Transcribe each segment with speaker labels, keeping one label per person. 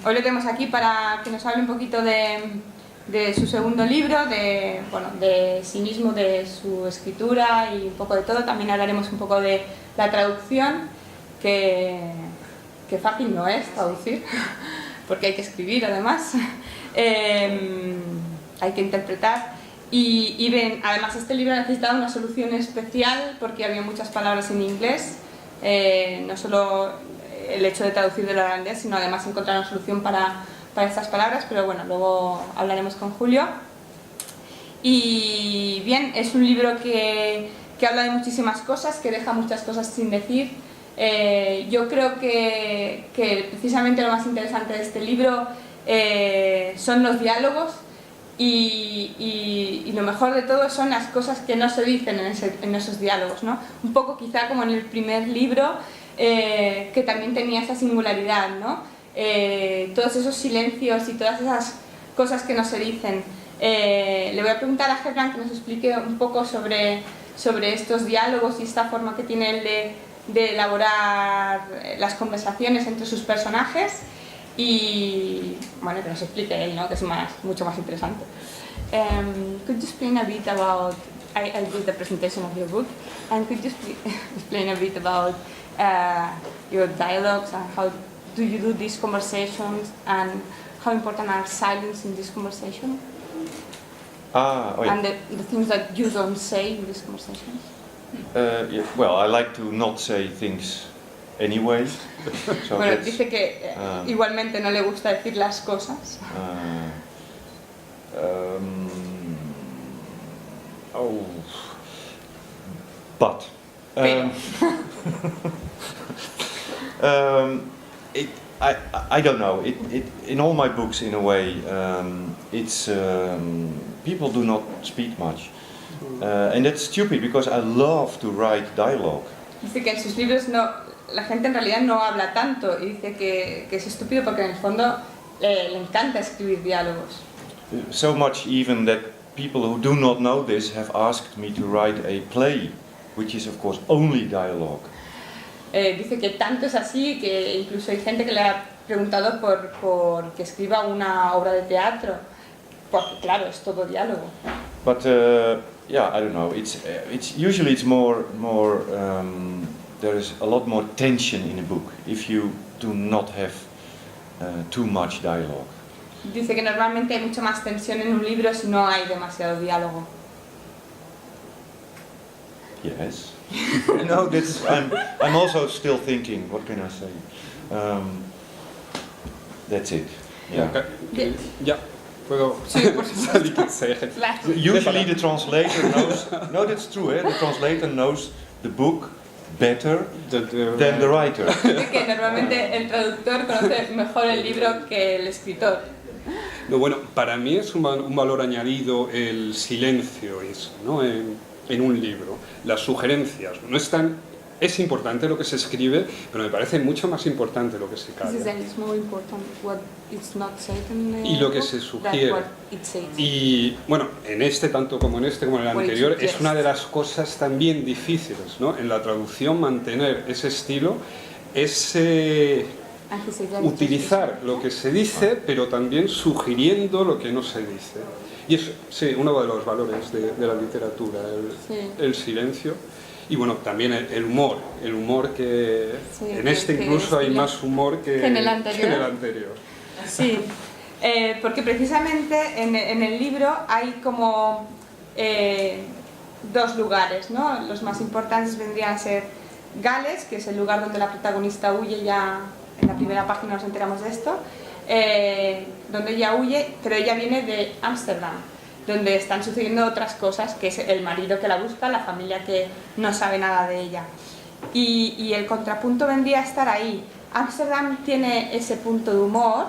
Speaker 1: Hoy lo tenemos aquí para que nos hable un poquito de su segundo libro, de sí mismo, de su escritura y un poco de todo. También hablaremos un poco de la traducción, que fácil no es traducir, porque hay que escribir además, hay que interpretar. Y ven, además este libro necesitaba una solución especial porque había muchas palabras en inglés, no solo el hecho de traducir del holandés, sino además encontrar una solución para estas palabras, pero bueno, luego hablaremos con Julio. Y bien, es un libro que habla de muchísimas cosas, que deja muchas cosas sin decir. Yo creo que precisamente lo más interesante de este libro son los diálogos y lo mejor de todo son las cosas que no se dicen en esos diálogos, ¿no? Un poco quizá como en el primer libro, que también tenía esa singularidad, ¿no? Todos esos silencios y todas esas cosas que no se dicen. Le voy a preguntar a Germán que nos explique un poco sobre estos diálogos y esta forma que tiene él de elaborar las conversaciones entre sus personajes y bueno, que nos explique él, ¿no? Que es mucho más interesante. Could you explain a bit about, I did the presentation of your book, and could you explain a bit about your dialogues and how do you do these conversations and how important are silence in this conversation? And the things that you don't say in these conversations?
Speaker 2: Yeah, well, I like to not say things anyway. So
Speaker 1: bueno, dice que igualmente no le gusta decir las cosas.
Speaker 2: But I don't know. In all my books, in a way, it's people do not speak much, and that's stupid because I love to write dialogue.
Speaker 1: Dice que en sus libros la gente en realidad no habla tanto y dice que es estúpido porque en el fondo le encanta escribir diálogos.
Speaker 2: So much even that people who do not know this have asked me to write a play, which is of course only dialogue.
Speaker 1: Dice que tanto es así que incluso hay gente que le ha preguntado por que escriba una obra de teatro, porque claro, es todo diálogo.
Speaker 2: But yeah, I don't know. It's usually it's more there is a lot more tension in a book if you do not have too much dialogue.
Speaker 1: Dice que normalmente hay mucha más tensión en un libro si no hay demasiado diálogo.
Speaker 2: Yes. No, that's. I'm also still thinking. What can I say? That's it. Yeah.
Speaker 3: Ya. Puedo.
Speaker 1: Sí, por supuesto.
Speaker 2: Usually the translator knows. No, that's true. The translator knows the book better than the writer.
Speaker 1: Dice que normalmente el traductor conoce mejor el libro que el escritor.
Speaker 3: No, bueno, para mí es un valor añadido el silencio, eso, ¿no? En un libro, las sugerencias. No es tan, es importante lo que se escribe, pero me parece mucho más importante lo que se calla. Y lo que se sugiere. Y bueno, en este, tanto como en este como en el anterior, es una de las cosas también difíciles, ¿no? En la traducción mantener ese estilo, utilizar lo que se dice, pero también sugiriendo lo que no se dice. Y es, sí, uno de los valores de la literatura, el silencio. Y bueno, también el humor que en este incluso hay más humor que en el anterior.
Speaker 1: Sí, porque precisamente en el libro hay como dos lugares, ¿no? Los más importantes vendrían a ser Gales, que es el lugar donde la protagonista huye, ya en la primera página nos enteramos de esto, donde ella huye, pero ella viene de Ámsterdam, donde están sucediendo otras cosas, que es el marido que la busca, la familia que no sabe nada de ella. Y el contrapunto vendría a estar ahí. Ámsterdam tiene ese punto de humor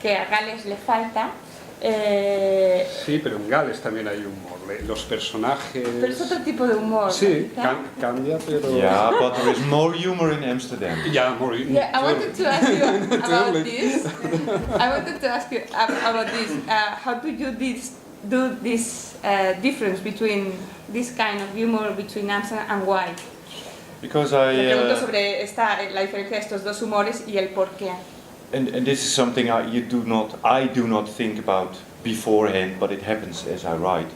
Speaker 1: que a Gales le falta.
Speaker 3: Sí, pero en Gales también hay humor. Los personajes...
Speaker 1: Pero es otro tipo de humor.
Speaker 3: Sí, cambia, pero...
Speaker 2: Yeah, but there is more humor in Amsterdam.
Speaker 3: Yeah, more.
Speaker 1: Yeah, I wanted to ask you about this. How do you do this difference between this kind of humor between Amsterdam and White?
Speaker 2: Because
Speaker 1: Me pregunto sobre la diferencia de estos dos humores y el por qué.
Speaker 2: and this is something I do not think about beforehand, but it happens as I write.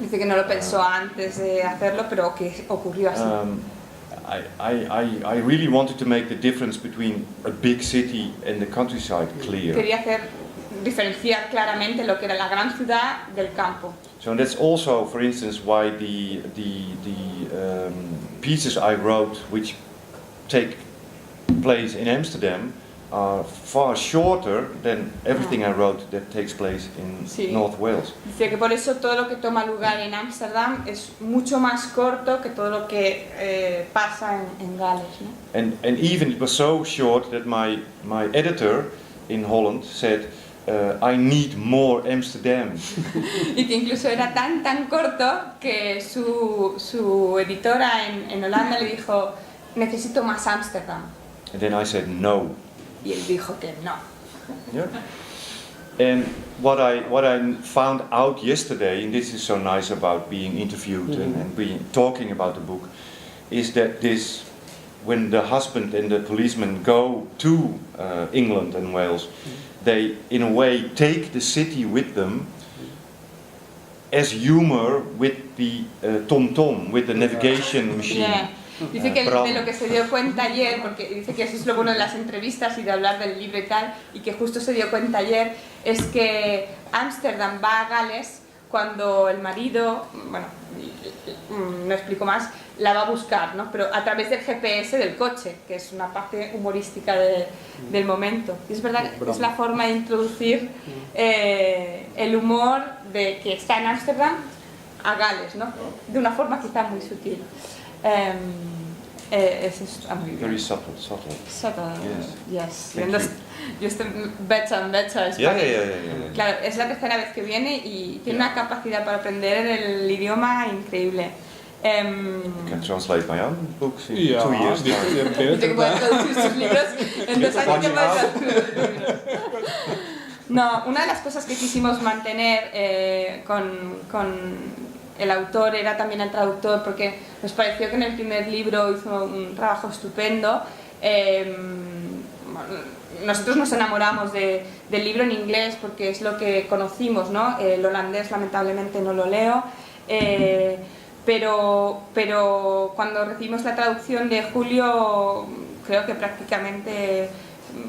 Speaker 1: Dice que no lo pensó antes de hacerlo, pero que ocurrió así.
Speaker 2: I really wanted to make the difference between a big city and the countryside clear.
Speaker 1: Quería diferenciar claramente lo que era la gran ciudad del campo.
Speaker 2: So that's also, for instance, why the pieces I wrote, which take place in Amsterdam, are far shorter than everything I wrote that takes place in North Wales.
Speaker 1: Dice que por eso todo lo que toma lugar en Ámsterdam es mucho más corto que todo lo que pasa en Gales, ¿no?
Speaker 2: And even it was so short that my editor in Holland said, I need more Amsterdam.
Speaker 1: Y que incluso era tan corto que su editora en Holanda le dijo, necesito más Ámsterdam.
Speaker 2: And then I said no.
Speaker 1: Y él dijo que no.
Speaker 2: Yeah. And what I found out yesterday, and this is so nice about being interviewed and talking about the book, is that when the husband and the policeman go to England and Wales, they in a way take the city with them as humor with the tom-tom, with the navigation machine.
Speaker 1: Yeah. Dice que de lo que se dio cuenta ayer, porque dice que eso es lo bueno de las entrevistas y de hablar del libro y tal, y que justo se dio cuenta ayer, es que Ámsterdam va a Gales cuando el marido, bueno, no explico más, la va a buscar, ¿no? Pero a través del GPS del coche, que es una parte humorística del momento. Y es verdad que es la forma de introducir el humor de que está en Ámsterdam a Gales, ¿no? De una forma quizá muy sutil. Eso está muy bien.
Speaker 2: Very subtle.
Speaker 1: Subtle, yes.
Speaker 2: Thank you.
Speaker 1: Yo estoy better and better.
Speaker 2: Yeah.
Speaker 1: Claro, es la tercera vez que viene y tiene una capacidad para aprender el idioma increíble.
Speaker 2: I can translate my own books in 2 years.
Speaker 1: Dice que puede traducir sus libros en 2 años que puede traducir sus libros. No, una de las cosas que quisimos mantener con el autor era también el traductor, porque nos pareció que en el primer libro hizo un trabajo estupendo. Nosotros nos enamoramos del libro en inglés porque es lo que conocimos, ¿no? El holandés lamentablemente no lo leo, pero cuando recibimos la traducción de Julio creo que prácticamente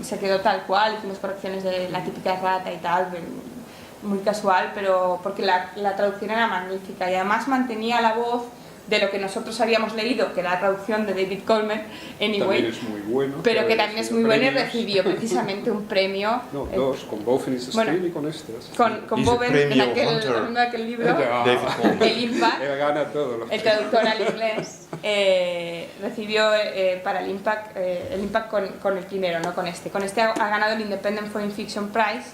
Speaker 1: se quedó tal cual, hicimos correcciones de la típica rata y tal, muy casual, pero porque la traducción era magnífica y además mantenía la voz de lo que nosotros habíamos leído, que era la traducción de David Colmer, Anyway,
Speaker 3: también es muy bueno,
Speaker 1: pero que también es muy bueno y recibió precisamente un premio.
Speaker 3: No, dos, con Boven is Stream y con estas.
Speaker 1: Con Boven en aquel libro, el Impact,
Speaker 3: gana todo
Speaker 1: el traductor al inglés, recibió para el Impact con el primero, no con este. Con este ha ganado el Independent Foreign Fiction Prize,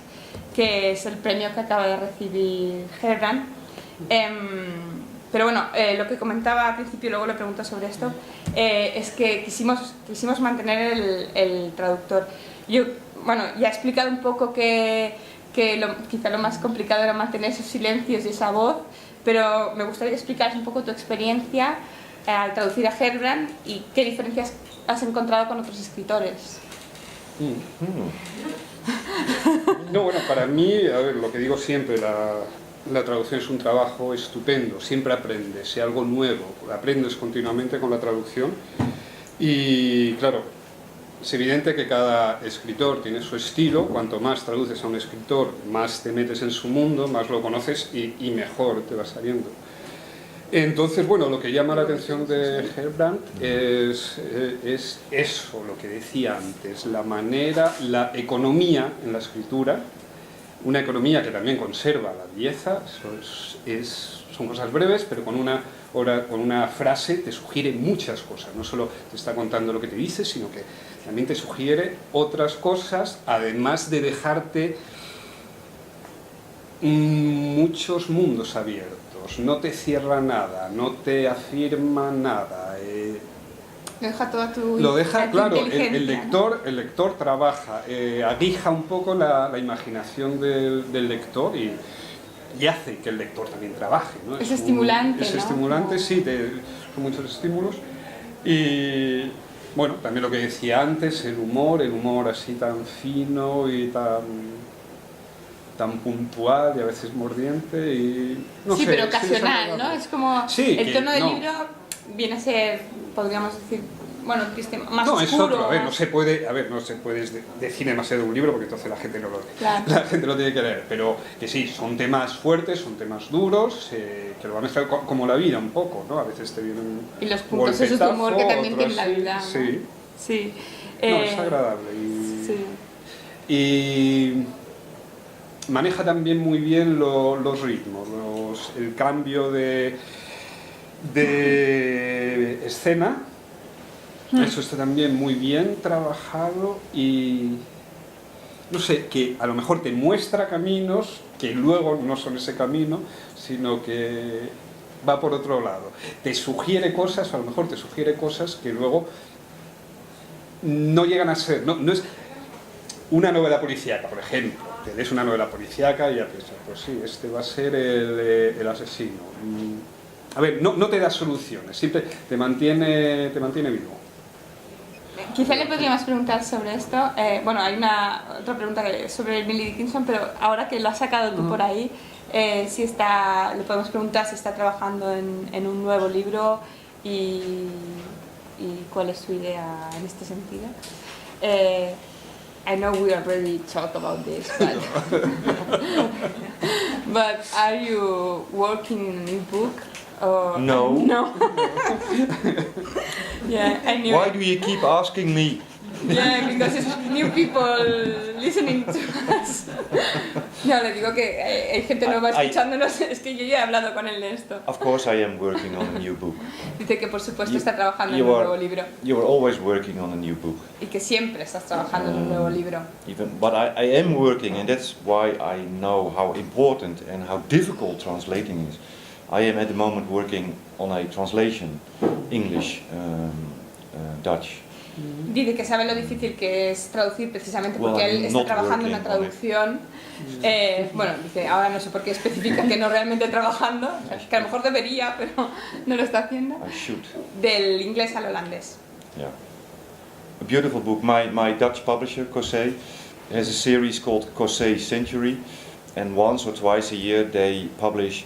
Speaker 1: que es el premio que acaba de recibir Herbrand. Pero bueno, lo que comentaba al principio, luego le pregunto sobre esto, es que quisimos mantener el traductor. Yo, bueno, ya he explicado un poco que quizá lo más complicado era mantener esos silencios y esa voz, pero me gustaría explicar un poco tu experiencia al traducir a Herbrand y qué diferencias has encontrado con otros escritores.
Speaker 3: No, bueno, para mí, a ver, lo que digo siempre, la traducción es un trabajo estupendo, siempre aprendes, si algo nuevo, aprendes continuamente con la traducción y claro, es evidente que cada escritor tiene su estilo, cuanto más traduces a un escritor, más te metes en su mundo, más lo conoces y mejor te va saliendo. Entonces, bueno, lo que llama la atención de Herbrand es eso, lo que decía antes, la manera, la economía en la escritura, una economía que también conserva la belleza, son cosas breves, pero con una frase te sugiere muchas cosas, no solo te está contando lo que te dice, sino que también te sugiere otras cosas, además de dejarte muchos mundos abiertos. No te cierra nada, no te afirma nada.
Speaker 1: Deja toda tu
Speaker 3: lo deja, claro, el
Speaker 1: lector
Speaker 3: trabaja, aguija un poco la imaginación del lector y hace que el lector también trabaje, ¿no?
Speaker 1: Es estimulante,
Speaker 3: es
Speaker 1: ¿no?
Speaker 3: estimulante, sí, son muchos estímulos. Y bueno, también lo que decía antes, el humor así tan fino y tan puntual y a veces mordiente y no
Speaker 1: sí,
Speaker 3: sé,
Speaker 1: pero
Speaker 3: sí,
Speaker 1: ocasional, ¿no? Es como
Speaker 3: sí,
Speaker 1: el
Speaker 3: que
Speaker 1: tono del
Speaker 3: no.
Speaker 1: libro viene a ser, podríamos decir, bueno, triste, más
Speaker 3: no,
Speaker 1: oscuro.
Speaker 3: es otro, a ver,
Speaker 1: más...
Speaker 3: no se puede decir demasiado de un libro porque entonces la gente no lo lee.
Speaker 1: Claro.
Speaker 3: La gente lo tiene que leer, pero que sí, son temas fuertes, son temas duros, que lo van a estar como la vida un poco, ¿no? A veces te vienen
Speaker 1: Y los puntos esos de humor que también tiene la vida, ¿no?
Speaker 3: Sí.
Speaker 1: Sí.
Speaker 3: No, es agradable
Speaker 1: Sí.
Speaker 3: y maneja también muy bien los ritmos, el cambio de escena. Eso está también muy bien trabajado y no sé, que a lo mejor te muestra caminos que luego no son ese camino, sino que va por otro lado. Te sugiere cosas, a lo mejor te sugiere cosas que luego no llegan a ser, no es una novela policíaca, por ejemplo. Te lees una novela policíaca y ya piensas, pues sí, este va a ser el asesino. A ver, no te da soluciones, siempre te mantiene vivo.
Speaker 1: Quizá le podríamos preguntar sobre esto. Bueno, hay otra pregunta sobre Emily Dickinson, pero ahora que lo has sacado tú por ahí, le podemos preguntar si está trabajando en un nuevo libro y cuál es su idea en este sentido. I know we already talked about this, but are you working in a new book? Or
Speaker 2: No.
Speaker 1: No. Yeah, I knew
Speaker 2: Why
Speaker 1: it.
Speaker 2: do you keep asking me?
Speaker 1: Yeah, because it's new people listening to us. No, le digo que hay gente nueva escuchándonos, es que yo ya he hablado con él de esto.
Speaker 2: Of course I am working on a new book.
Speaker 1: Dice que por supuesto está trabajando en un nuevo libro
Speaker 2: You are always working on a new book.
Speaker 1: y que siempre estás trabajando en un nuevo libro.
Speaker 2: But I am working, and that's why I know how important and how difficult translating is. I am at the moment working on a translation, English, Dutch.
Speaker 1: Dice que sabe lo difícil que es traducir precisamente porque
Speaker 2: Well,
Speaker 1: él está
Speaker 2: not
Speaker 1: trabajando en una
Speaker 2: working on it.
Speaker 1: traducción. Bueno, dice, ahora no sé por qué especifica que no realmente trabajando, que a lo mejor debería, pero no lo está haciendo.
Speaker 2: I should.
Speaker 1: Del inglés al holandés.
Speaker 2: Yeah. A beautiful book. My Dutch publisher, Cossé, has a series called Cossé Century, and once or twice a year they publish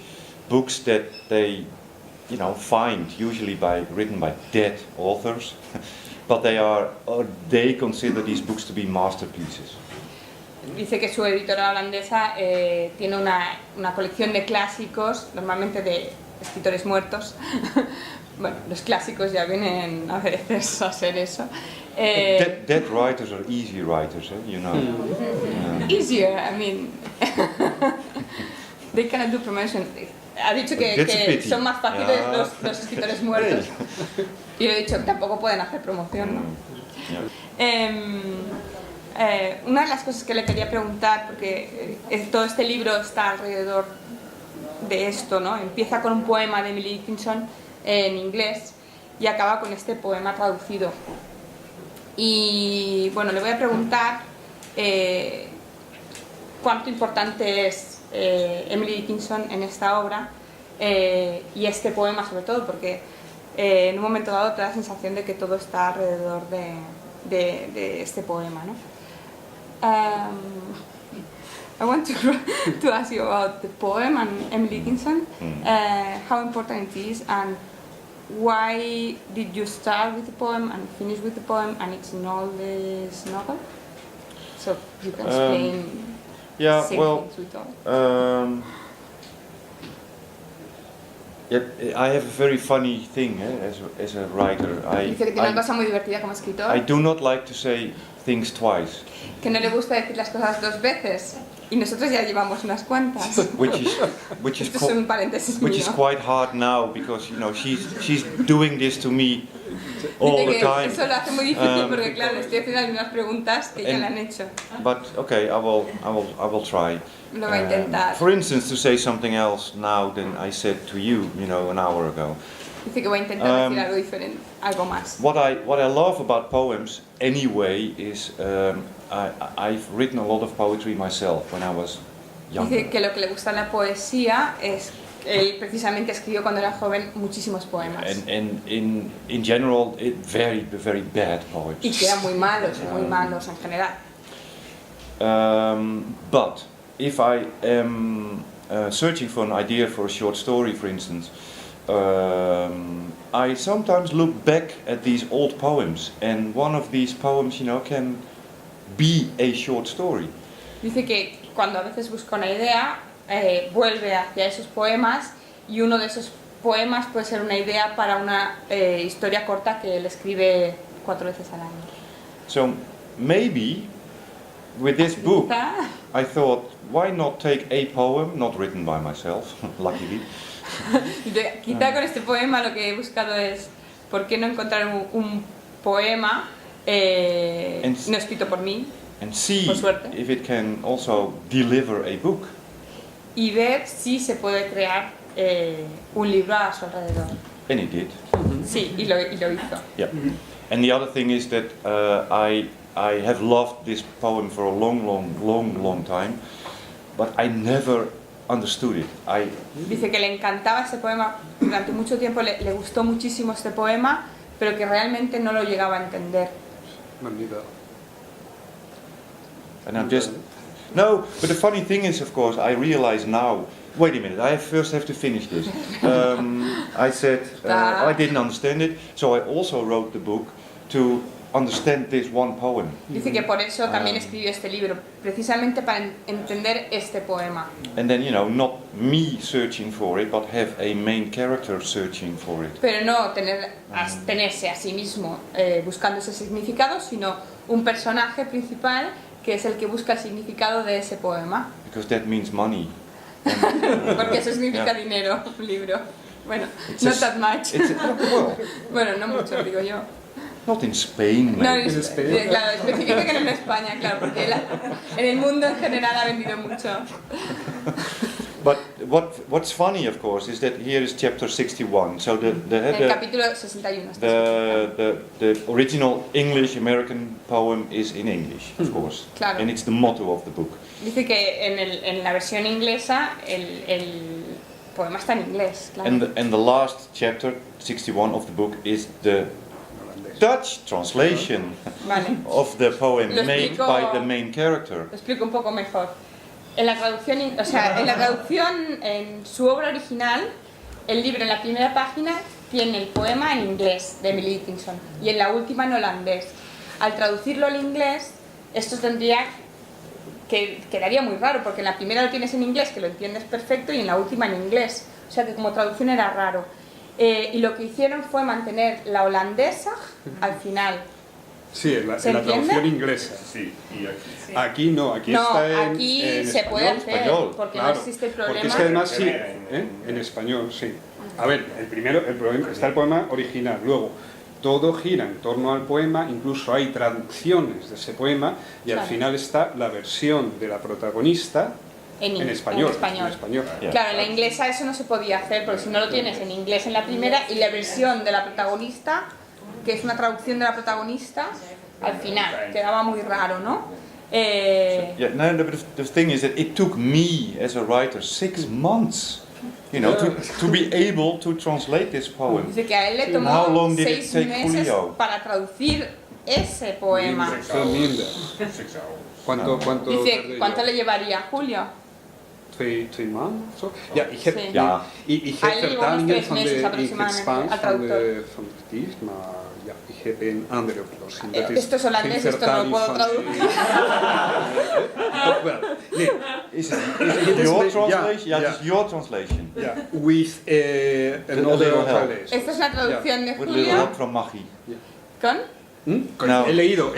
Speaker 2: books that they, find usually written by dead authors, but they consider these books to be masterpieces.
Speaker 1: Dice que su editora holandesa tiene una colección de clásicos, normalmente de escritores muertos. Bueno, los clásicos ya vienen a veces a ser eso.
Speaker 2: Dead writers are easy writers, you know.
Speaker 1: Easier, I mean. They cannot do promotion. Ha dicho que son más fáciles los escritores muertos. Y yo he dicho que tampoco pueden hacer promoción, ¿no? Una de las cosas que le quería preguntar, porque todo este libro está alrededor de esto, ¿no? Empieza con un poema de Emily Dickinson en inglés y acaba con este poema traducido. Y bueno, le voy a preguntar cuánto importante es Emily Dickinson en esta obra y este poema sobre todo, porque en un momento dado te da la sensación de que todo está alrededor de este poema, ¿no? I want to ask you about the poem and Emily Dickinson, how important it is, and why did you start with the poem and finish with the poem, and it's in all this novel? So you can explain things with all.
Speaker 2: I have a very funny thing as a writer.
Speaker 1: Dice que tiene una cosa muy divertida como escritor.
Speaker 2: I do not like to say things twice.
Speaker 1: Que no le gusta decir las cosas dos veces. Y nosotros ya llevamos unas cuantas.
Speaker 2: Which is
Speaker 1: Esto es un paréntesis mío.
Speaker 2: which is quite hard now because she's doing this to me all
Speaker 1: Dice
Speaker 2: the
Speaker 1: que
Speaker 2: time.
Speaker 1: eso lo hace muy difícil porque claro, le estoy haciendo algunas preguntas que ya le han hecho.
Speaker 2: But okay, I will try.
Speaker 1: Lo va a intentar.
Speaker 2: For instance, to say something else now than I said to you, an hour ago.
Speaker 1: Dice que va a intentar decir algo diferente, algo más.
Speaker 2: What I love about poems anyway is I've written a lot of poetry myself when I was younger.
Speaker 1: Dice que lo que le gusta en la poesía es él precisamente escribió cuando era joven muchísimos poemas.
Speaker 2: And in general, very bad poems.
Speaker 1: Y que eran muy malos en general.
Speaker 2: But if I am searching for an idea for a short story, for instance, I sometimes look back at these old poems, and one of these poems, can be a short story.
Speaker 1: Dice que cuando a veces busca una idea, vuelve hacia esos poemas, y uno de esos poemas puede ser una idea para una historia corta que él escribe 4 veces al año.
Speaker 2: So maybe with this book, I thought, why not take a poem, not written by myself, luckily.
Speaker 1: Quizá con este poema lo que he buscado es, ¿por qué no encontrar un poema no escrito por mí?
Speaker 2: And see
Speaker 1: por suerte.
Speaker 2: if it can also deliver a book.
Speaker 1: Y ver si se puede crear un libro a su alrededor.
Speaker 2: And it did.
Speaker 1: Sí, y lo hizo.
Speaker 2: Yeah. And the other thing is that I have loved this poem for a long time, but I never understood it.
Speaker 1: Dice que le encantaba ese poema, durante mucho tiempo le gustó muchísimo este poema, pero que realmente no lo llegaba a entender.
Speaker 2: And I'm just... No, but the funny thing is, of course, I realize now, wait a minute, I first have to finish this. I said, I didn't understand it, so I also wrote the book to understand this one poem.
Speaker 1: Dice que por eso también escribió este libro, precisamente para entender este poema.
Speaker 2: And then, not me searching for it, but have a main character searching for it.
Speaker 1: Pero no tenerse a sí mismo buscando ese significado, sino un personaje principal que es el que busca el significado de ese poema.
Speaker 2: Because that means money.
Speaker 1: Porque eso significa dinero, un libro. Bueno, not that much. Bueno, no mucho, digo yo.
Speaker 2: Not in Spain.
Speaker 1: No, en España. Claro, especifica que no en España, claro, porque en el mundo en general ha vendido mucho.
Speaker 2: But what's funny, of course, is that here is chapter 61. So
Speaker 1: el capítulo 61.
Speaker 2: The original English-American poem is in English, of course.
Speaker 1: Claro.
Speaker 2: And it's the motto of the book.
Speaker 1: Dice que en la versión inglesa el poema está en inglés, claro.
Speaker 2: And the last chapter, 61 of the book, is the Dutch translation of the poem made by the main character.
Speaker 1: Lo explico un poco mejor. En la traducción, en su obra original, el libro en la primera página tiene el poema en inglés de Emily Dickinson y en la última en holandés. Al traducirlo al inglés, esto quedaría muy raro, porque en la primera lo tienes en inglés, que lo entiendes perfecto, y en la última en inglés. O sea que como traducción era raro. Y lo que hicieron fue mantener la holandesa al final.
Speaker 3: Sí, en la traducción inglesa.
Speaker 4: Sí, y
Speaker 3: aquí no, aquí está
Speaker 1: aquí
Speaker 3: en
Speaker 1: se puede hacer, porque
Speaker 3: claro,
Speaker 1: no existe el problema.
Speaker 3: Porque es que además sí, en español, sí. A ver, está el poema original, luego todo gira en torno al poema, incluso hay traducciones de ese poema, y al final está la versión de la protagonista en español.
Speaker 2: Yeah.
Speaker 1: Claro, en la inglesa eso no se podía hacer, porque si no lo tienes en inglés en la primera y la versión de la protagonista, que es una traducción de la protagonista, al final quedaba muy raro, ¿no?
Speaker 2: But the thing is that it took me as a writer 6 months, to be able to translate this poem.
Speaker 1: Dice que a él le tomó
Speaker 2: How long did
Speaker 1: 6
Speaker 2: it take
Speaker 1: meses
Speaker 2: Julio?
Speaker 1: para traducir ese poema.
Speaker 3: ¿Cuánto
Speaker 1: Dice, ¿cuánto le llevaría a Julio?
Speaker 3: 2 months? So? Ja, ik heb,
Speaker 1: Sí.
Speaker 3: ja. Ik heb vertalingen van de
Speaker 1: aproximadamente al traductor.
Speaker 3: van de gedicht, maar ja, ik heb een andere oplossing. Dat
Speaker 1: Esto es holandés,
Speaker 3: geen
Speaker 1: esto no lo
Speaker 3: vertaling
Speaker 1: puedo
Speaker 3: van-
Speaker 1: traducir.
Speaker 3: Toch wel. Nee,
Speaker 2: Is it
Speaker 3: Dit is
Speaker 2: your
Speaker 3: de-
Speaker 2: translation?
Speaker 3: ja,
Speaker 2: Yeah,
Speaker 3: ja.
Speaker 2: it's your translation.
Speaker 3: ja, with another
Speaker 2: little help.
Speaker 3: translation.
Speaker 1: Esta es la traducción de
Speaker 2: With a little
Speaker 1: Julio.
Speaker 2: help from Maggie.
Speaker 1: ¿Con?
Speaker 3: No. He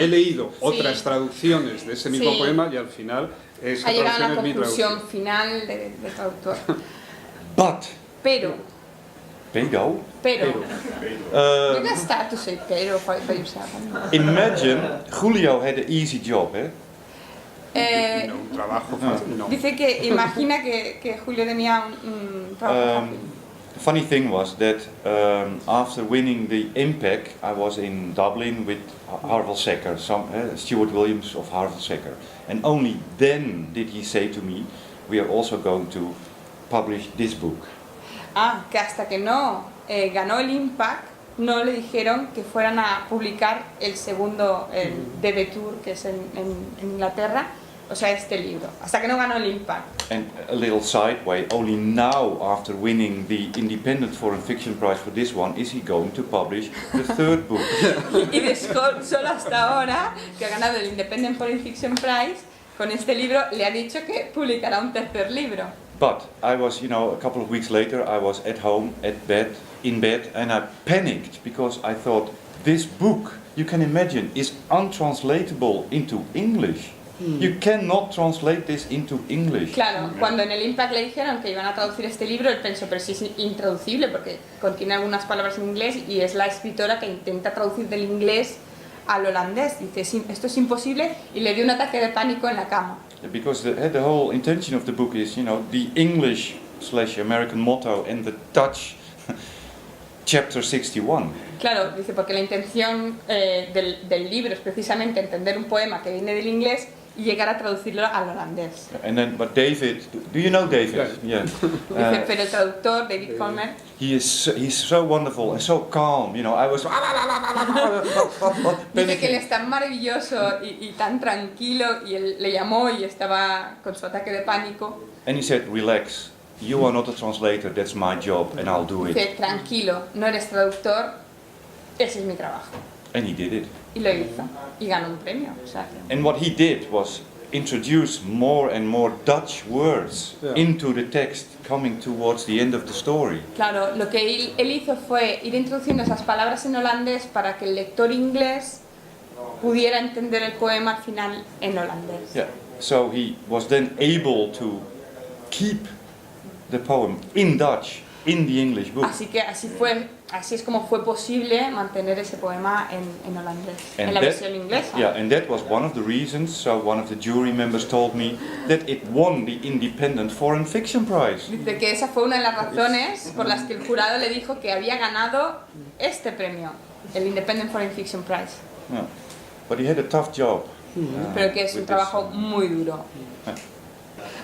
Speaker 3: leído otras traducciones de ese mismo
Speaker 1: Sí.
Speaker 3: poema y al final esa
Speaker 1: Ha llegado a
Speaker 3: traducción
Speaker 1: la
Speaker 3: es mi
Speaker 1: conclusión
Speaker 3: traducción.
Speaker 1: final del traductor.
Speaker 2: But,
Speaker 1: Pero,
Speaker 2: Pedro,
Speaker 1: you can start to say pero by yourself.
Speaker 2: imagine Julio had an easy job, eh?
Speaker 1: Eh,
Speaker 3: No, un trabajo fácil, no.
Speaker 1: Dice que imagina que Julio tenía un trabajo fácil.
Speaker 2: The funny thing was that after winning the Impact, I was in Dublin with Harvel Secker, Stuart Williams of Harvel Secker, and only then did he say to me, "We are also going to publish this book."
Speaker 1: que hasta que no ganó el Impact, no le dijeron que fueran a publicar el segundo, el DB Tour, que es en Inglaterra, o sea, este libro, hasta que no ganó el Impact.
Speaker 2: And a little sideway, only now, after winning the Independent Foreign Fiction Prize for this one, is he going to publish the third book.
Speaker 1: Y solo hasta ahora, que ha ganado el Independent Foreign Fiction Prize, con este libro le ha dicho que publicará un tercer libro.
Speaker 2: But I was, a couple of weeks later, I was at home, in bed, and I panicked because I thought, this book, you can imagine, is untranslatable into English. You cannot translate this into English.
Speaker 1: Claro, cuando en el Impact le dijeron que iban a traducir este libro, él pensó, pero si es intraducible, porque contiene algunas palabras en inglés y es la escritora que intenta traducir del inglés al holandés. Dice, esto es imposible, y le dio un ataque de pánico en la cama.
Speaker 2: Because the whole intention of the book is, the English/American motto and the Dutch chapter 61.
Speaker 1: Claro, dice, porque la intención del libro es precisamente entender un poema que viene del inglés y llegar a traducirlo al holandés.
Speaker 2: But David, do you know David? Yeah.
Speaker 1: Dice, pero el traductor, David Colmer,
Speaker 2: he's so wonderful and so calm. I was.
Speaker 1: dice que él es tan maravilloso y tan tranquilo, y él le llamó y estaba con su ataque de pánico.
Speaker 2: And he said, relax. You are not a translator. That's my job, and I'll do it.
Speaker 1: Dice, tranquilo, no eres traductor, ese es mi trabajo.
Speaker 2: And he did it.
Speaker 1: Y lo hizo, y ganó un premio. O sea,
Speaker 2: And what he did was introduce more and more Dutch words into the text, coming towards the end of the story.
Speaker 1: Claro, lo que él hizo fue ir introduciendo esas palabras en holandés para que el lector inglés pudiera entender el poema al final en holandés.
Speaker 2: Yeah. So he was then able to keep the poem in Dutch in the English book.
Speaker 1: Así es como fue posible mantener ese poema en holandés,
Speaker 2: And
Speaker 1: en la versión inglesa.
Speaker 2: Yeah, and that was one of the reasons. So one of the jury members told me that it won the Independent Foreign Fiction Prize.
Speaker 1: Dice que esa fue una de las razones por las que el jurado le dijo que había ganado este premio, el Independent Foreign Fiction Prize.
Speaker 2: Yeah. But he had a tough job.
Speaker 1: Pero que es un trabajo muy duro.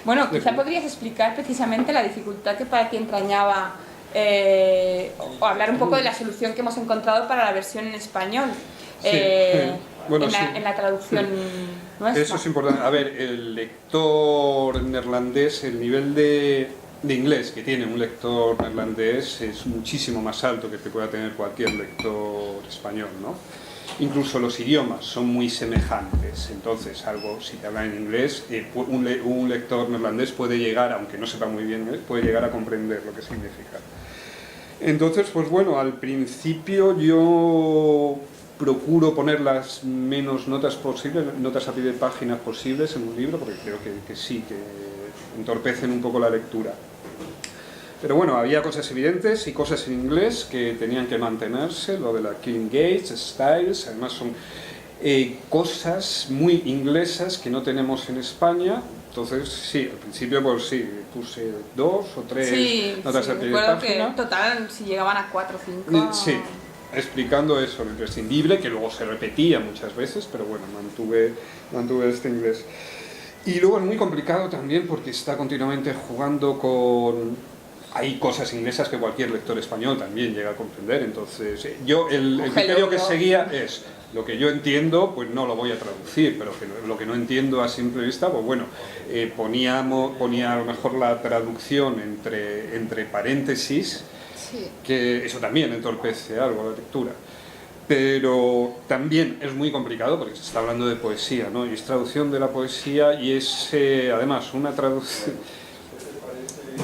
Speaker 1: Bueno, quizá podrías explicar precisamente la dificultad que para ti entrañaba, o hablar un poco de la solución que hemos encontrado para la versión en español,
Speaker 3: Bueno,
Speaker 1: en la traducción nuestra.
Speaker 3: Eso es importante. A ver, el lector neerlandés, el nivel de inglés que tiene un lector neerlandés es muchísimo más alto que pueda tener cualquier lector español, ¿no? Incluso los idiomas son muy semejantes, entonces si te hablan en inglés, un lector neerlandés puede llegar, aunque no sepa muy bien inglés, puede llegar a comprender lo que significa. Entonces, pues bueno, al principio yo procuro poner las menos notas posibles, notas a pie de página posibles en un libro, porque creo que sí, que entorpecen un poco la lectura. Pero bueno, había cosas evidentes y cosas en inglés que tenían que mantenerse, lo de la Killing Gates, Styles, además son cosas muy inglesas que no tenemos en España. Entonces, sí, al principio pues sí, puse 2 o 3 notas a pie de página.
Speaker 1: Que en total si llegaban a 4 o 5.
Speaker 3: Sí, explicando eso, lo imprescindible, que luego se repetía muchas veces, pero bueno, mantuve este inglés. Y luego es muy complicado también porque está continuamente jugando con... Hay cosas inglesas que cualquier lector español también llega a comprender, entonces yo el criterio que seguía es lo que yo entiendo, pues no lo voy a traducir, pero lo que no entiendo a simple vista, pues bueno, ponía a lo mejor la traducción entre paréntesis,
Speaker 1: sí, que
Speaker 3: eso también entorpece algo la lectura. Pero también es muy complicado porque se está hablando de poesía, ¿no? Y es traducción de la poesía y es además una traducción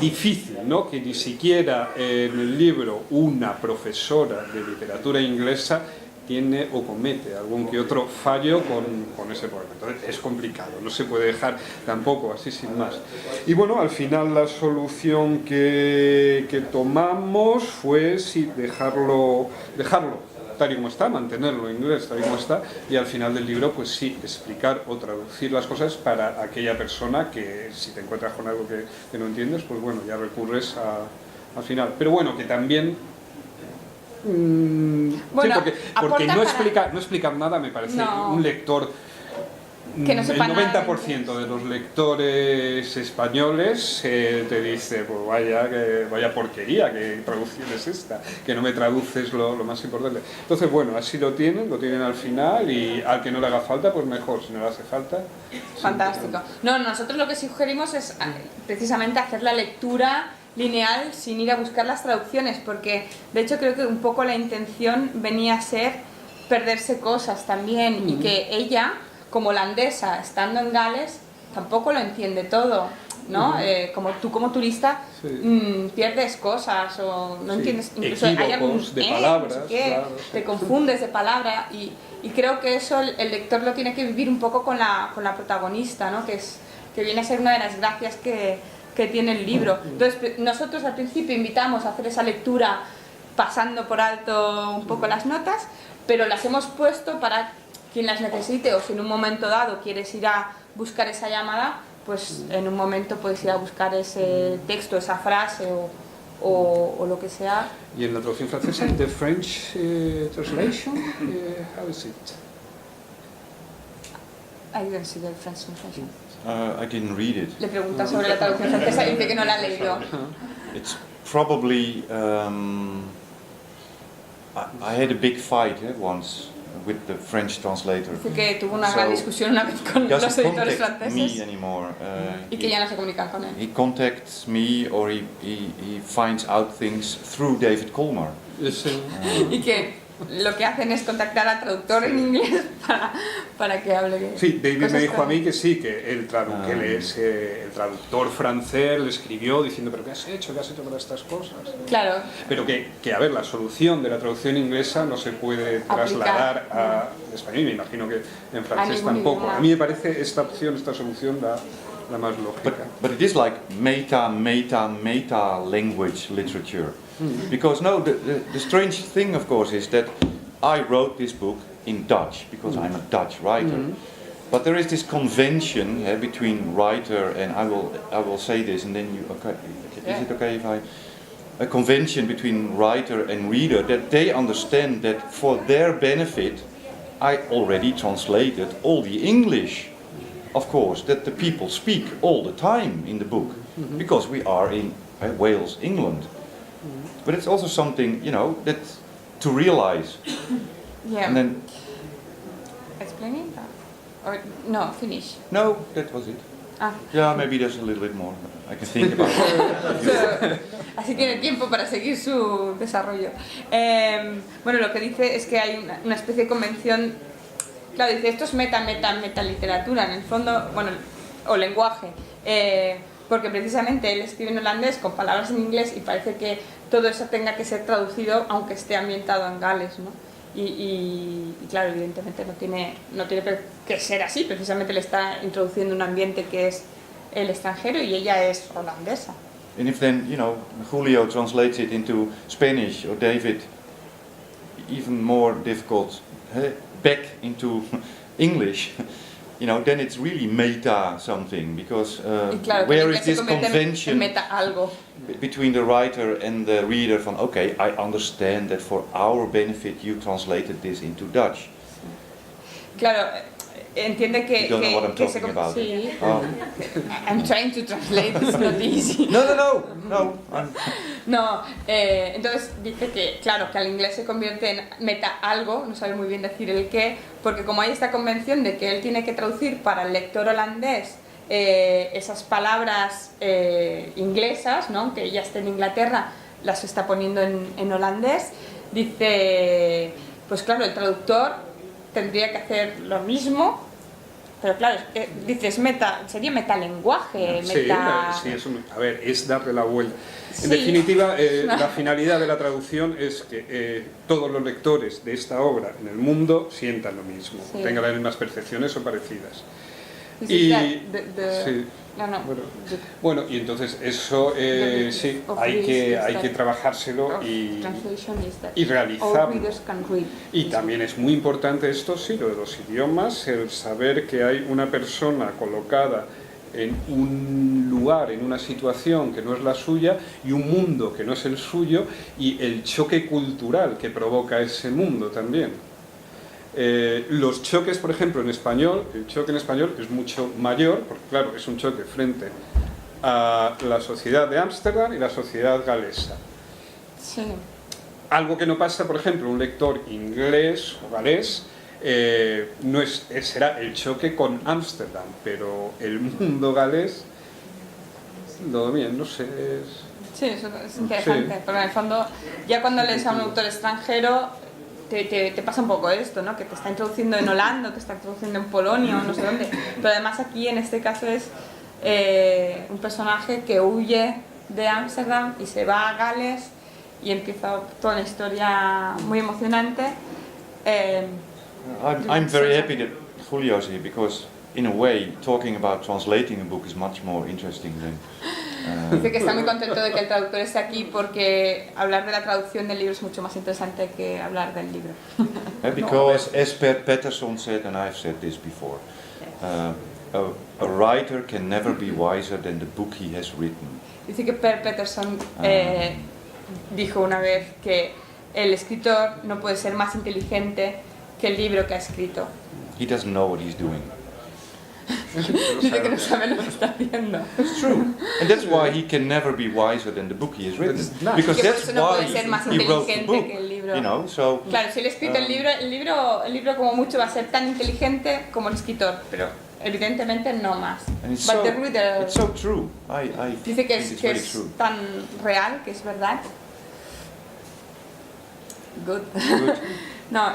Speaker 3: difícil, ¿no? Que ni siquiera en el libro una profesora de literatura inglesa tiene o comete algún que otro fallo con ese poema. Entonces es complicado, no se puede dejar tampoco así sin más. Y bueno, al final la solución que tomamos fue sí, dejarlo tal y como está, mantenerlo en inglés tal y como está, y al final del libro pues sí, explicar o traducir las cosas para aquella persona que si te encuentras con algo que no entiendes, pues bueno, ya recurres al final. Pero bueno, que también...
Speaker 1: bueno,
Speaker 3: sí, porque no explicar nada me parece un lector
Speaker 1: que no sepa
Speaker 3: el
Speaker 1: nada
Speaker 3: 90% de los lectores españoles te dice, pues vaya porquería, ¿qué traducción es esta? Que no me traduces lo más importante. Entonces, bueno, así lo tienen al final, y al que no le haga falta, pues mejor, si no le hace falta.
Speaker 1: Fantástico. No, nosotros lo que sugerimos es precisamente hacer la lectura lineal sin ir a buscar las traducciones, porque de hecho creo que un poco la intención venía a ser perderse cosas también, y que ella, como holandesa, estando en Gales, tampoco lo entiende todo, ¿no? Como tú como turista pierdes cosas o no entiendes, incluso hay algún
Speaker 3: de palabras,
Speaker 1: no sé qué, te confundes de palabra, y creo que eso el lector lo tiene que vivir un poco con la protagonista, ¿no? Que viene a ser una de las gracias que tiene el libro. Entonces nosotros al principio invitamos a hacer esa lectura pasando por alto un poco las notas, pero las hemos puesto para quien las necesite, o si en un momento dado quieres ir a buscar esa llamada, pues en un momento puedes ir a buscar ese texto, esa frase o lo que sea.
Speaker 3: Y en la traducción francesa, the French translation, how is it?
Speaker 1: I didn't see the French translation.
Speaker 2: I didn't read it.
Speaker 1: Le preguntas sobre la traducción francesa y dice que no la ha leído.
Speaker 2: It's probably I had a big fight once with the French translator.
Speaker 1: Dice que tuvo una gran discusión una vez con los editores franceses.
Speaker 2: Me anymore.
Speaker 1: Y que ya no se comunican con él.
Speaker 2: He contacts me, or he finds out things through David Colmar.
Speaker 1: Y que lo que hacen es contactar al traductor en inglés para que hable.
Speaker 3: Sí, David me dijo a mí que sí, que el traductor francés le escribió diciendo, pero ¿qué has hecho para estas cosas?
Speaker 1: Claro.
Speaker 3: Pero que a ver, la solución de la traducción inglesa no se puede trasladar a español, y me imagino que en francés tampoco.
Speaker 1: Idioma.
Speaker 3: A mí me parece esta solución la más lógica.
Speaker 2: But it is like meta language literature. Because no, the strange thing, of course, is that I wrote this book in Dutch because I'm a Dutch writer. But there is this convention between writer and I will say this, and then is it okay if a convention between writer and reader, that they understand that for their benefit I already translated all the English, of course, that the people speak all the time in the book, because we are in Wales, England. But it's also something, that to realize.
Speaker 1: Yeah.
Speaker 2: And then,
Speaker 1: Explaining that? Or no, finish.
Speaker 2: No, that was it.
Speaker 1: Ah.
Speaker 2: Yeah, maybe there's a little bit more. I can think about it.
Speaker 1: Así tiene tiempo para seguir su desarrollo. Bueno, lo que dice es que hay una especie de convención. Claro, dice, esto es meta literatura, en el fondo, bueno, o lenguaje. Porque precisamente él escribe en holandés con palabras en inglés y parece que todo eso tenga que ser traducido aunque esté ambientado en Gales, ¿no? Y claro, evidentemente no tiene que ser así, precisamente le está introduciendo un ambiente que es el extranjero y ella es holandesa.
Speaker 2: And if then, Julio translates it into Spanish, or David, even more difficult, back into English, then it's really meta something, because
Speaker 1: claro,
Speaker 2: where is this convention
Speaker 1: meta algo
Speaker 2: between the writer and the reader from, okay, I understand that for our benefit you translated this into Dutch.
Speaker 1: Claro, entiende que...
Speaker 2: You don't know what I'm talking about.
Speaker 1: Sí.
Speaker 2: Oh.
Speaker 1: I'm trying to translate, it's not easy.
Speaker 2: No.
Speaker 1: No, entonces dice que, claro, que al inglés se convierte en meta algo, no sabe muy bien decir el qué, porque como hay esta convención de que él tiene que traducir para el lector holandés esas palabras inglesas, ¿no? Que ella esté en Inglaterra, las está poniendo en holandés, dice, pues claro, el traductor tendría que hacer lo mismo, pero claro, dices sería metalenguaje,
Speaker 3: Sí, es darle la vuelta. En definitiva, la finalidad de la traducción es que todos los lectores de esta obra en el mundo sientan lo mismo, tengan las mismas percepciones o parecidas. Bueno, y entonces eso sí, hay que trabajárselo y realizarlo. Y también es muy importante esto, sí, lo de los idiomas, el saber que hay una persona colocada en un lugar, en una situación que no es la suya y un mundo que no es el suyo, y el choque cultural que provoca ese mundo también. Los choques, por ejemplo, en español, el choque en español es mucho mayor, porque claro, es un choque frente a la sociedad de Ámsterdam y la sociedad galesa.
Speaker 1: Sí.
Speaker 3: Algo que no pasa, por ejemplo, un lector inglés o galés, no será el choque con Ámsterdam, pero el mundo galés lo domina, no sé.
Speaker 1: Sí, eso es interesante,
Speaker 3: Sí.
Speaker 1: porque en el fondo, ya cuando lees a un autor extranjero, te pasa un poco esto, ¿no? Que te está introduciendo en Holanda, te está introduciendo en Polonia o no sé dónde. Pero además aquí, en este caso, es un personaje que huye de Ámsterdam y se va a Gales y empieza toda una historia muy emocionante.
Speaker 2: I'm very happy that Julio's here because, in a way, talking about translating a book is much more interesting than.
Speaker 1: Dice que está muy contento de que el traductor esté aquí porque hablar de la traducción del libro es mucho más interesante que hablar del libro.
Speaker 2: Because, as Per Patterson said, and I've said this before, a writer can never be wiser than the book he has written.
Speaker 1: Dice que Per Patterson dijo una vez que el escritor no puede ser más inteligente que el libro que ha escrito.
Speaker 2: He doesn't know what he's doing.
Speaker 1: Dice que no sabe lo que está haciendo.
Speaker 2: It's true, and that's why he can never be wiser than the book he has written.
Speaker 3: That's nice.
Speaker 2: Because
Speaker 1: Que por
Speaker 2: that's
Speaker 1: eso no
Speaker 2: why
Speaker 1: puede ser más
Speaker 2: he wrote the
Speaker 1: inteligente
Speaker 2: book.
Speaker 1: que el libro.
Speaker 2: You know, so.
Speaker 1: Claro, si él ha escrito el libro como mucho va a ser tan inteligente como el escritor, pero evidentemente no más.
Speaker 2: And it's
Speaker 1: But
Speaker 2: so,
Speaker 1: the reader
Speaker 2: it's so true. I
Speaker 1: dice que
Speaker 2: think
Speaker 1: es,
Speaker 2: it's
Speaker 1: que
Speaker 2: very
Speaker 1: es
Speaker 2: true.
Speaker 1: tan real, que es verdad. Good. No,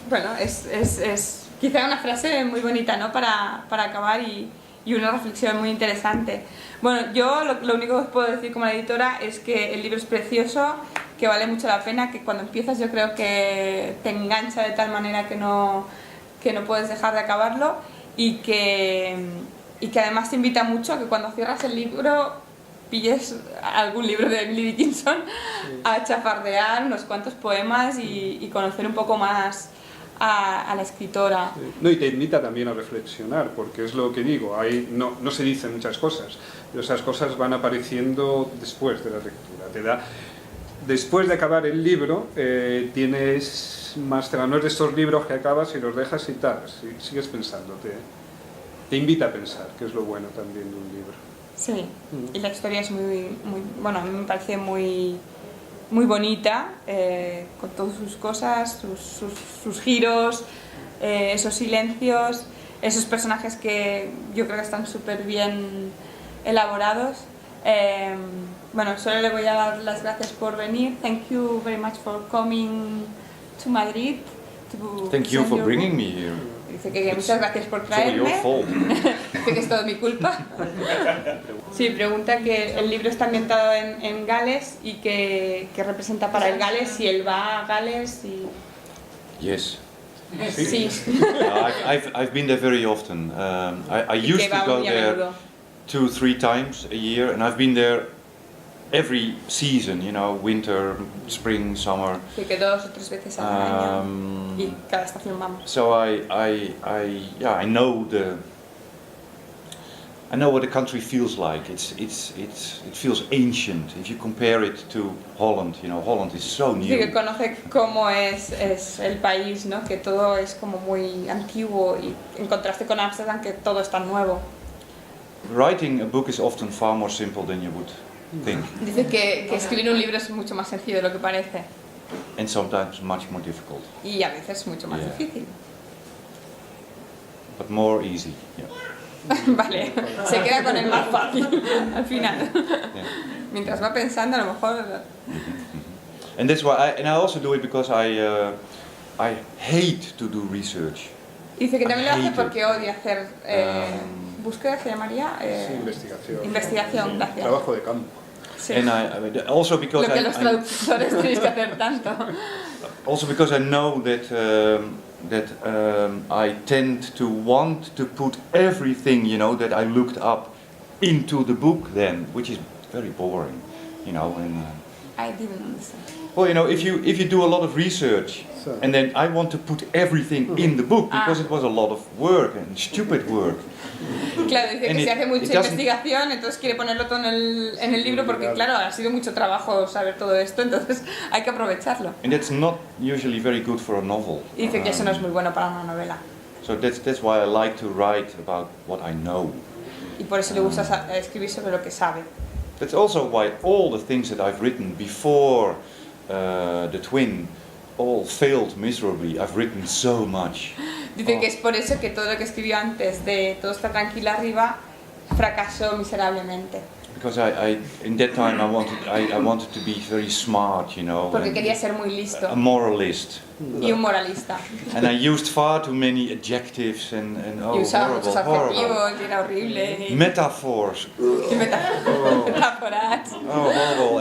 Speaker 1: bueno, es quizá una frase muy bonita, ¿no? Para acabar y una reflexión muy interesante. Bueno, yo lo único que os puedo decir como editora es que el libro es precioso, que vale mucho la pena, que cuando empiezas yo creo que te engancha de tal manera que no puedes dejar de acabarlo y que además te invita mucho a que cuando cierras el libro pilles algún libro de Emily Dickinson a chafardear unos cuantos poemas y conocer un poco más a la escritora.
Speaker 3: No, y te invita también a reflexionar, porque es lo que digo, ahí no se dicen muchas cosas, pero esas cosas van apareciendo después de la lectura. Después de acabar el libro, tienes más, no es de estos libros que acabas y los dejas y tal, sigues pensando, te invita a pensar, que es lo bueno también de un libro.
Speaker 1: Sí, y la historia es muy bueno, a mí me parece muy bonita, con todas sus cosas, sus giros, esos silencios, esos personajes que yo creo que están súper bien elaborados. Bueno, solo le voy a dar las gracias por venir. Thank you very much for coming to Madrid.
Speaker 2: Thank you for bringing me here.
Speaker 1: Dice que muchas gracias por
Speaker 2: It's all your
Speaker 1: traerme.
Speaker 2: fault.
Speaker 1: Dice que es todo mi culpa. Sí, pregunta que el libro está ambientado en Gales y que representa para el Gales, si él va a Gales y...
Speaker 2: Yes.
Speaker 1: Sí.
Speaker 2: I've been there very often. I
Speaker 1: Y que
Speaker 2: used to
Speaker 1: va
Speaker 2: go
Speaker 1: muy a
Speaker 2: there
Speaker 1: menudo.
Speaker 2: 2-3 times a year, and I've been there every season. You know, winter, spring, summer.
Speaker 1: Dice que 2 o 3 veces al año y cada estación vamos.
Speaker 2: So I know what the country feels like. It feels ancient. If you compare it to Holland, you know, Holland is so
Speaker 1: Dice que
Speaker 2: new.
Speaker 1: conoce cómo es el país, ¿no? Que todo es como muy antiguo y en contraste con Ámsterdam, que todo es tan nuevo.
Speaker 2: Writing a book is often far more simple than you would think,
Speaker 1: Dice que escribir un libro es mucho más sencillo de lo que parece
Speaker 2: and sometimes much more difficult,
Speaker 1: y a veces mucho más
Speaker 2: Yeah.
Speaker 1: difícil.
Speaker 2: but more easy. Yeah.
Speaker 1: Vale, se queda con el más fácil al final.
Speaker 2: Yeah.
Speaker 1: Mientras va pensando, a lo mejor...
Speaker 2: And that's why I also do it because I hate to do research.
Speaker 1: Dice que también lo hace
Speaker 2: hate it.
Speaker 1: porque odia hacer búsqueda, se llamaría...
Speaker 3: Investigación.
Speaker 1: Investigación, gracias.
Speaker 3: Trabajo de campo.
Speaker 1: Sí.
Speaker 2: And I also because
Speaker 1: Lo que los traductores tenéis que hacer tanto.
Speaker 2: I know that I tend to want to put everything, you know, that I looked up into the book then, which is very boring, you know. And
Speaker 1: I didn't understand.
Speaker 2: Well, you know, if you do a lot of research,
Speaker 3: So-
Speaker 2: and then I want to put everything in the book because it was a lot of work and stupid work.
Speaker 1: Claro, dice
Speaker 2: And
Speaker 1: que
Speaker 2: it-
Speaker 1: se hace
Speaker 2: it
Speaker 1: mucha
Speaker 2: doesn't-
Speaker 1: investigación, entonces quiere ponerlo todo en el libro porque, claro, ha sido mucho trabajo saber todo esto, entonces hay que aprovecharlo.
Speaker 2: And that's not usually very good for a novel.
Speaker 1: Y dice que eso no es muy bueno para una novela.
Speaker 2: So that's why I like to write about what I know.
Speaker 1: Y por eso le gusta escribir sobre lo que sabe.
Speaker 2: That's also why all the things that I've written before The Twin all failed miserably. I've written so much.
Speaker 1: Dice que es por eso que todo lo que escribió antes de Todo está tranquilo arriba fracasó miserablemente.
Speaker 2: Because in that time I wanted to be very smart, you know,
Speaker 1: Porque
Speaker 2: and
Speaker 1: quería ser muy listo
Speaker 2: a moralist.
Speaker 1: y un moralista.
Speaker 2: And I used far too many adjectives and
Speaker 1: Y usaba muchos
Speaker 2: horrible.
Speaker 1: adjetivos y era horrible.
Speaker 2: Metaphors.
Speaker 1: Y metáforas.
Speaker 2: Oh, horrible.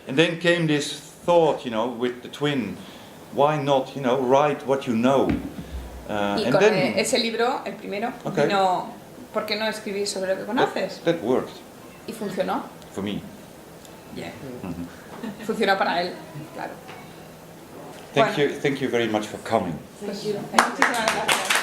Speaker 2: And then came this thought, you know, with The Twin. Why not, you know, write what you know?
Speaker 1: Y
Speaker 2: And
Speaker 1: con
Speaker 2: then
Speaker 1: ese libro, el primero,
Speaker 2: Okay.
Speaker 1: vino, ¿por qué no escribir sobre lo que conoces?
Speaker 2: that worked
Speaker 1: Y funcionó.
Speaker 2: for me.
Speaker 1: Funcionó para él, claro.
Speaker 2: Thank you very much for coming.
Speaker 1: Muchísimas gracias.